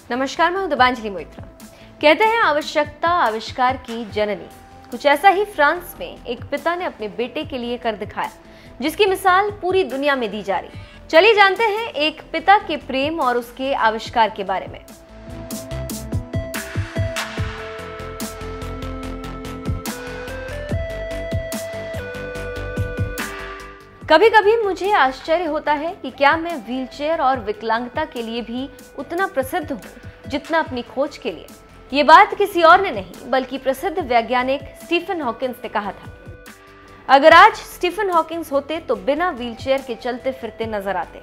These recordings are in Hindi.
नमस्कार, मैं हूं दिबांजलि मोइत्रा। कहते हैं आवश्यकता आविष्कार की जननी। कुछ ऐसा ही फ्रांस में एक पिता ने अपने बेटे के लिए कर दिखाया, जिसकी मिसाल पूरी दुनिया में दी जा रही। चलिए जानते हैं एक पिता के प्रेम और उसके आविष्कार के बारे में। कभी कभी मुझे आश्चर्य होता है कि क्या मैं व्हीलचेयर और विकलांगता के लिए भी उतना प्रसिद्ध हूँ जितना अपनी खोज के लिए। ये बात किसी और ने नहीं बल्कि प्रसिद्ध वैज्ञानिक स्टीफन हॉकिंस ने कहा था। अगर आज स्टीफन हॉकिंस होते तो बिना व्हीलचेयर के चलते फिरते नजर आते,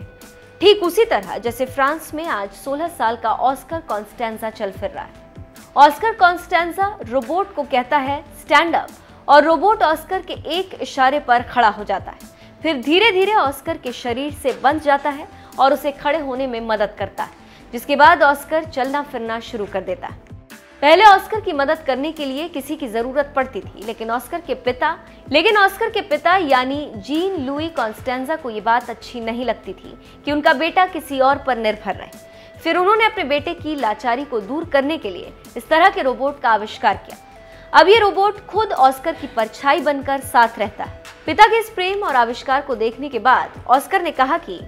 ठीक उसी तरह जैसे फ्रांस में आज 16 साल का ऑस्कर कॉन्स्टेंजा चल फिर रहा है। ऑस्कर कॉन्स्टेंजा रोबोट को कहता है स्टैंड अप, और रोबोट ऑस्कर के एक इशारे पर खड़ा हो जाता है। फिर धीरे धीरे ऑस्कर के शरीर से बंध जाता है और उसे खड़े होने में मदद करता है, जिसके बाद ऑस्कर चलना फिरना शुरू कर देता है। पहले ऑस्कर की मदद करने के लिए किसी की जरूरत पड़ती थी, लेकिन ऑस्कर के पिता यानी जीन लुई कॉन्स्टेंजा को ये बात अच्छी नहीं लगती थी कि उनका बेटा किसी और पर निर्भर रहे। फिर उन्होंने अपने बेटे की लाचारी को दूर करने के लिए इस तरह के रोबोट का आविष्कार किया। अब ये रोबोट खुद ऑस्कर की परछाई बनकर साथ रहता है। पिता के इस प्रेम और आविष्कार को देखने के बाद ऑस्कर ने कहा कि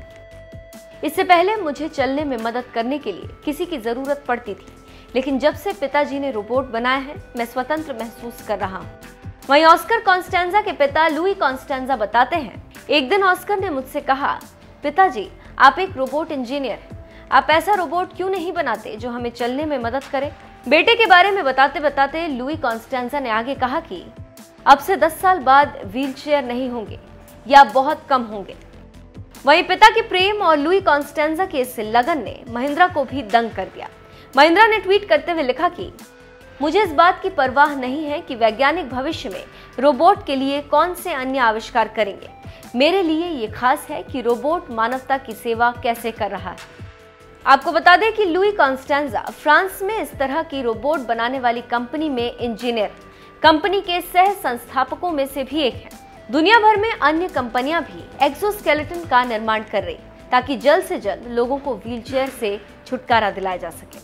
इससे पहले मुझे चलने में मदद करने के लिए किसी की जरूरत पड़ती थी, लेकिन जब से पिताजी ने रोबोट बनाया है मैं स्वतंत्र महसूस कर रहा हूँ। वहीं ऑस्कर कॉन्स्टेंजा के पिता लुई कॉन्स्टेंजा बताते हैं, एक दिन ऑस्कर ने मुझसे कहा, पिताजी आप एक रोबोट इंजीनियर हैं, आप ऐसा रोबोट क्यों नहीं बनाते जो हमें चलने में मदद करे। बेटे के बारे में बताते बताते लुई कॉन्स्टेंजा ने आगे कहा कि अब से 10 साल बाद व्हीलचेयर नहीं होंगे या बहुत कम होंगे। वहीं पिता के प्रेम और लुई कॉन्स्टेंजा के इस लगन ने महिंद्रा को भी दंग कर दिया। महिंद्रा ने ट्वीट करते हुए लिखा कि मुझे इस बात की परवाह नहीं है कि वैज्ञानिक भविष्य में रोबोट के लिए कौन से अन्य आविष्कार करेंगे। मेरे लिए ये खास है कि रोबोट मानवता की सेवा कैसे कर रहा है। आपको बता दें कि लुई कॉन्स्टेंजा फ्रांस में इस तरह की रोबोट बनाने वाली कंपनी में इंजीनियर, कंपनी के सह संस्थापकों में से भी एक है। दुनिया भर में अन्य कंपनियां भी एक्सोस्केलेटन का निर्माण कर रही, ताकि जल्द से जल्द लोगों को व्हीलचेयर से छुटकारा दिलाया जा सके।